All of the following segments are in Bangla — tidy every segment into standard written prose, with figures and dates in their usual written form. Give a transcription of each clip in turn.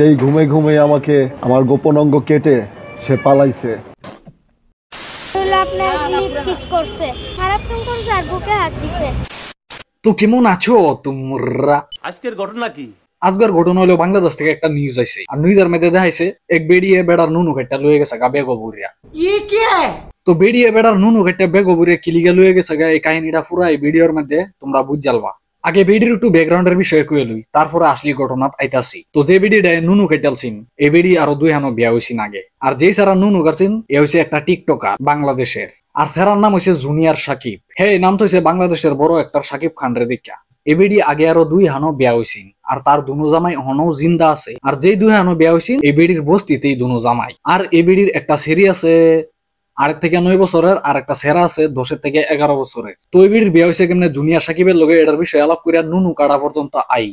সেই ঘুমে ঘুমে আমাকে আমার গোপন অঙ্গ কেটে সে পালাইছে। তো কেমন আছো তোমরা? আজকের ঘটনা কি? আজকের ঘটনা হলো বাংলাদেশ থেকে একটা নিউজ আইছে, আর নিউজের মধ্যে দেখাইছে এক বেড়িয়ে বেড়ার নুনু কাটটা লয়ে গেছে গা বেগবুরিয়া। তো বেড়িয়ে বেড়ার নুনু কাটটা বেগবুরিয়া কিলিগা লয়ে গেছে গা। এই কাহিনীটা পুরো এই ভিডিওর মধ্যে তোমরা বুঝ যালবা। আগে ভিডিওর একটু ব্যাকগ্রাউন্ডের বিষয়ে কয়ে লই, তারপরে আসলি ঘটনা আইতাছি। তো যে ভিডিওটা নুনু কাটালছিন এই ভিডিও আরো 2 হানো বিয়া হইছিন আগে। আর যেই সারা নুনু কাটছেন এ হইছে একটা টিকটকার বাংলাদেশের, আর সেরার নাম হইছে জুনিয়র সাকিব। হ্যাঁ, নাম তো হইছে বাংলাদেশের বড় একটা সাকিব খান রে দেখা। এবেডি আগে আরো 2 হানো বিয়া হইছিন, আর তার দুনো জামাই এখনো জিন্দা আছে। আর যেই 2 হানো বিয়া হইছিন এবেডির বস্তিতেই দুনো জামাই। আর এবেডির একটা সেরি আছে 8 থেকে 9 বছরের, আর একটা সেরা আছে 10 থেকে 11 বছরের। তো এবেডির বিয়া হইছে কেমনে জুনিয়র সাকিবের লগে এটার বিষয়ে আলাপ করিয়া নুনু কাটা পর্যন্ত আই।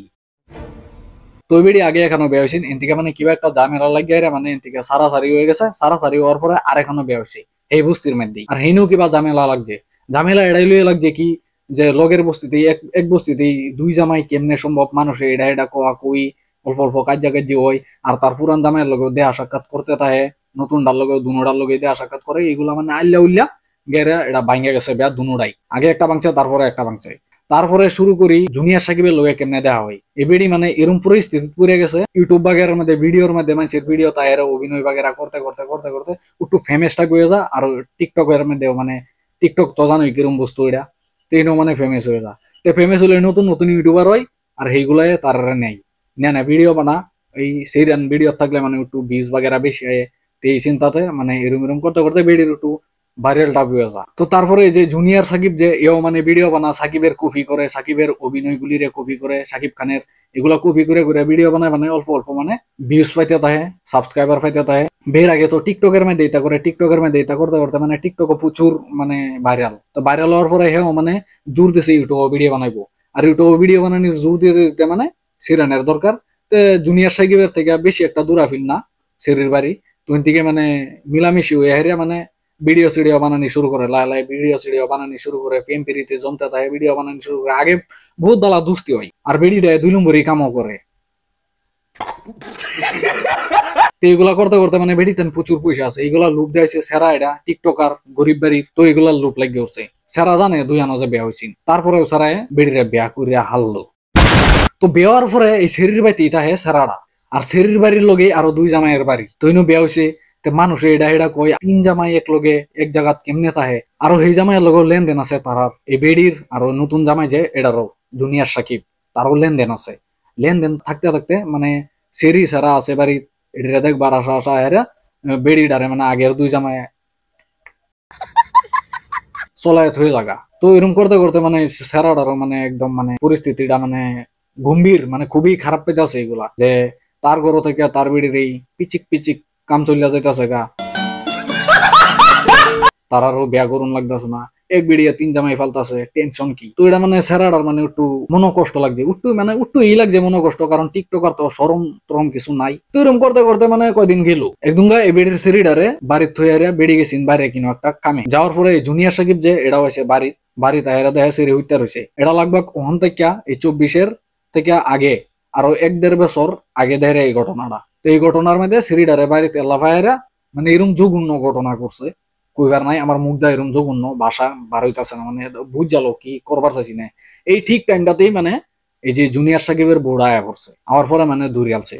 তো এবেডি আগে এখনো বিয়া হইছিন, এনতিকে মানে কিবা একটা ঝামেলা লাগিয়া মানে এনতিকে সারাসারি হয়ে গেছে। সারাসারি হওয়ার পরে আর এখনো বিয়া হইছে এই বস্তির মধ্যেই। আর হেনু কিবা ঝামেলা লাগছে, ঝামেলা এড়াই লইয়া লাগছে কি যে লগের বস্তিতেই এক বস্তিতেই 2 জামাই কেমনে সম্ভব? মানুষে এটা এটা কোয়া কই অল্প অল্প কাজি হয়। আর তার পুরান জামাইয়ের লগে দেহা সাক্ষাৎ করতে থাকে, নতুন ডাল লগে দুনোডার লগে দেহা সাক্ষাৎ করে। এগুলা মানে আল্লা উল্লা গেরে এটা ভাঙ্গা গেছে বিয়া দুনোটাই। আগে একটা ভাঙছে, তারপরে একটা ভাঙছে। তারপরে শুরু করি জুনিয়র সাকিবের লগে কেমনে দেখা হয়। এবেডি মানে এরকম পরিস্থিতি পড়ে গেছে ইউটিউব বাগের মধ্যে ভিডিওর মধ্যে মানুষের ভিডিও তাইরা অভিনয় বাগেরা করতে করতে করতে করতে একটু ফেমাসটা হয়ে যা। আর টিকটকের মধ্যে মানে টিকটক তো জানোই কিরম বস্তু এটা, তেইনও মানে ফেমাস হয়ে যা। তো ফেমাস হলে নতুন নতুন ইউটিউবার হয়, আর সেইগুলাই তার নেয় না ভিডিও বানা। এই সেইরান ভিডিও থাকলে মানে একটু ভিউজ বাগেরা বেশি হয়। তো এই চিন্তাতে মানে এরম করতে করতে ভিডিওর একটু ভাইরাল টাপ হয়ে যা। তো তারপরে যে জুনিয়র সাকিব যে এও মানে ভিডিও বানা, সাকিবের কপি করে, সাকিবের অভিনয়গুলিরে কপি করে, সাকিব খানের এগুলা কপি করে করে ভিডিও বানায় মানে অল্প অল্প মানে ভিউজ পাইতে থাকে, সাবস্ক্রাইবার পাইতে থাকে। বের আগে তো টিকটকের মধ্যে এটা করে, টিকটকের মধ্যে এটা করতে করতে মানে টিকটক প্রচুর মানে ভাইরাল। তো ভাইরাল হওয়ার পরে হেও মানে জোর দিছে ইউটিউব ভিডিও বানাইবো। আর ইউটিউব ভিডিও বানানোর জোর দিয়ে দিতে মানে সিরানের দরকার। তো জুনিয়র সাকিবের থেকে বেশি একটা দূরাফিল না সিরির বাড়ি। তো থেকে মানে মিলামিশি হয়ে হেরিয়া মানে ভিডিও সিডিও বানানি শুরু করে, লাই লাই ভিডিও সিডিও বানানি শুরু করে, প্রেম প্রীতিতে জমতে থাকে, ভিডিও বানানি শুরু করে। আগে বহুত দালা দুস্তি হয়, আর বেডিটা 2 নম্বরই কামও করে। তো এগুলা করতে করতে মানে বেডিতেন প্রচুর পয়সা আছে, এইগুলা লুপ দিয়েছে সেরা এটা টিকটকার গরিব বাড়ির। তো এগুলা লুপ লাগিয়ে উঠছে। সেরা জানে 2 আনা যে বিয়া হয়েছিল, তারপরেও সেরায় বেডিরে বিয়া করিয়া হারলো। তো বিয়ার পরে এই শরীর বাড়িতে ইটা হে সেরাটা, আর শরীর বাড়ির লগে আরো 2 জামাইয়ের বাড়ি। তো ইনো বিয়া হয়েছে। মানুষে এটা এটা কয় 3 জামাই এক লগে এক জায়গাত কেমনে থাকে। আরো সেই জামাইয়ের লগে লেনদেন আছে তারার, এই বেডির আরো নতুন জামাই যে এটারও জুনিয়র সাকিব, তারও লেনদেন আছে। লেনদেন থাকতে থাকতে মানে সেরি সেরা আছে বাড়ি, এটা দেখবার আশা আশা হেরা বেডিডারে মানে আগের 2 জামাই চলায়ত হয়ে লাগা। তো এরকম করতে করতে মানে সেরাটারও মানে একদম মানে পরিস্থিতিটা মানে গম্ভীর, মানে খুবই খারাপ পেতেছে এগুলা। যে তার ঘর থেকে তার বেডির এই পিচিক পিচিক কাম চলিয়া যাইতেছে গা, তার আরো বিয়া করুন লাগতেছে না, এক বিড়িয়া 3 জামাই ফালতাছে, টেনশন কি। তো এটা মানে সেরাটার মানে একটু মনো কষ্ট লাগছে, একটু মানে একটু ই লাগছে মনো কষ্ট, কারণ টিকটকার তো সরম টরম কিছু নাই। তো এরকম করতে করতে মানে কয়দিন গেল, একদম এই বেডির সেরিডারে বাড়ির থইয়ারিয়া বেড়ি গেছিন বাইরে কিনো একটা কামে। যাওয়ার পরে জুনিয়র সাকিব যে এটাও হয়েছে বাড়ি তাহেরা দেখা সেরি হইতে রয়েছে। এটা লাগবে ওখান থেকে এই 24-এর থেকে আগে আরো 1-1.5 বছর আগে দেখে এই ঘটনাটা। তো এই ঘটনার মধ্যে সেরিডারে বাড়িতে লাফায়েরা মানে এরকম জঘন্য ঘটনা করছে, কইবার নাই। আমার মুখ দা এরকম জঘন্য ভাষা বার হইতাছে না, মানে বুঝ জালো কি করবার চাইছি না। এই ঠিক টাইমটাতেই মানে এই যে জুনিয়র সাকিবের বোর্ড আয়া পড়ছে, আমার পরে মানে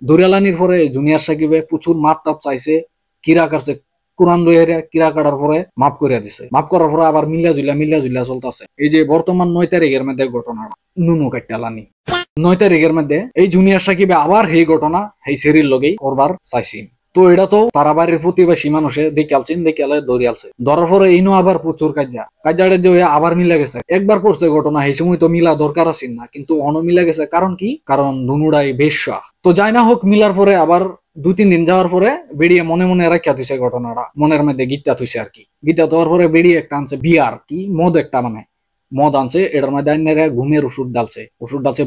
দূরিয়ালানির পরে জুনিয়র সাকিবে প্রচুর মাপ টাপ চাইছে, কিরা কাটছে, কোরআন লইয়া কিরা কাটার পরে মাফ করিয়া দিছে। মাফ করার পরে আবার মিল্লা জুল্লা চলতেছে। এই যে বর্তমান 9 তারিখের মধ্যে ঘটনাটা নুনু কাটালানি 9 তারিখের মধ্যে এই জুনিয়র সাকিবে আবার এই ঘটনা এই সেরির লগেই করবার চাইছি। তো এটা তো তারা বাড়ির প্রতিবেশী মানুষে দেখিয়ালে দৌড়িয়ালছে। ধরার পরে ইনো আবার প্রচুর কাজাটা যে আবার মিলা গেছে। একবার পড়ছে ঘটনা, এই সময় তো মিলা দরকার আছে না, কিন্তু অনো মিলা গেছে। কারণ কি? কারণ দুনুরাই বেশ্যা। তো যাই না হোক, মিলার পরে আবার 2-3 দিন যাওয়ার পরে বেরিয়ে মনে মনে রাখিয়া থুইছে ঘটনাটা, মনের মধ্যে গীতা থুইছে আর কি। গীতা দেওয়ার পরে বেরিয়ে একটা আনছে বিয়ার কি মদ, একটা মানে মদ আনছে। এটার মধ্যে ঘুমের ওষুধ ডালছে,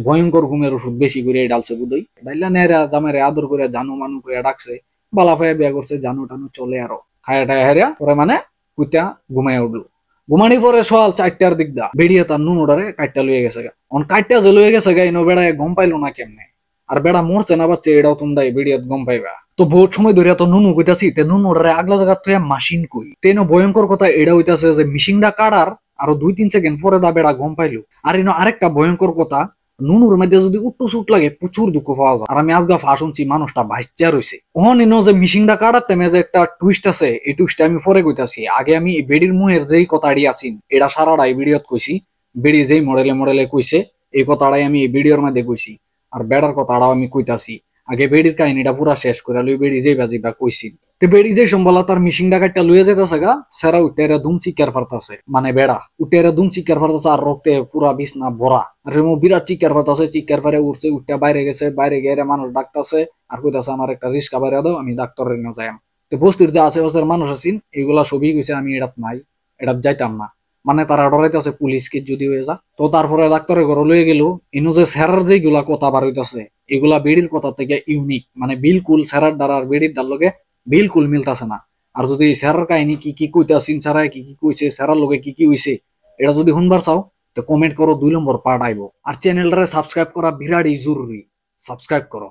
ভয়ঙ্কর ঘুমের ওষুধ বেশি করে ডালছে বুধই ডাইলা নেরা জামাইরে আদর করে জানু মানু করে ডাকছে, বালাফায়া বিয়া করছে, জানু টানু চলে আরো খায়া টায়া হেরিয়া পরে মানে কুইতা ঘুমাইয়া উঠলো। ঘুমানির পরে সকাল 4টার দিক দা বেরিয়ে তার নুন ওটারে কাইটটা লইয়া গেছে গা। কাইটটা যে লইয়া গেছে গা, ইনো বেড়ায় গম পাইলো না কেমনে। আর বেড়া মরছে না বাচ্চা এটাও তোমরা এই ভিডিওত গম পাইবা। তো বহুত সময় ধরে তো নুনু কইতাছি তে নুনুরে আগলা জায়গা তুই মাসিন কই তেন ভয়ঙ্কর কথা এটা হইতাছে যে মিশিংটা কাটার আরো 2-3 সেকেন্ড পরে দা বেড়া গম পাইলো। আর ইনো আরেকটা ভয়ঙ্কর কথা, নুনুর মধ্যে যদি উট্টু সুট লাগে প্রচুর দুঃখ পাওয়া যায়। আর আমি আজগা ফাঁসুনছি মানুষটা ভাইচা রয়েছে ওহন ইনো যে মিশিংটা কাটার তেমে যে একটা টুইস্ট আছে, এই টুইস্টটা আমি পরে কইতাছি। আগে আমি বেডির মুহের যেই কথাটি আছিন এটা সারাটাই ভিডিওত কইছি, বেডি যেই মডেলে কইছে এই কথাটাই আমি এই ভিডিওর মধ্যে কইছি। আর বেড়ার কথাটাও আমি কইতাছি। আগে বেডির কাহিনীটা পুরা শেষ করে লই বেডি যেই বাজিবা কইছি। তো বেডি যে সম্বলা তার মিশিং ডাকাইটা লইয়া যেতেছে গা, সেরা উঠে দুম চিকার ফারতাছে, মানে বেড়া উঠে দুম চিকার ফারতাছে আর রক্তে পুরা বিছনা ভরা। আর বিরাট চিকার ফারতাছে, চিকার ফারে উঠছে, উঠতে বাইরে গেছে, বাইরে গিয়ে মানুষ ডাকতেছে আর কইতাছে আমার একটা রিস্কা বাইরে দাও, আমি ডাক্তারের নিয়ে যাই। তো বস্তির যে আশেপাশের মানুষ আছেন এগুলা সবই কইছে আমি এটাত নাই, এটাত যাইতাম না, মানে তারা ডরাইতেছে পুলিশকে যদি হয়ে যা। তো তারপরে ডাক্তারের ঘরে লয়ে গেল। ইনো যে স্যারের যেগুলা কথা বার হইতাছে এগুলা বেডির কথা থেকে ইউনিক, মানে বিলকুল স্যারের দ্বারা আর বেডির দ্বার লগে বিলকুল মিলতাছে না। আর যদি স্যারের কাহিনী কি কি কইতাছেন, স্যারাই কি কি কইছে, স্যারের লগে কি কি হইছে এটা যদি শুনবার চাও তো কমেন্ট করো, 2 নম্বর পার্ট আইব। আর চ্যানেলটারে সাবস্ক্রাইব করা বিরাটই জরুরি, সাবস্ক্রাইব করো।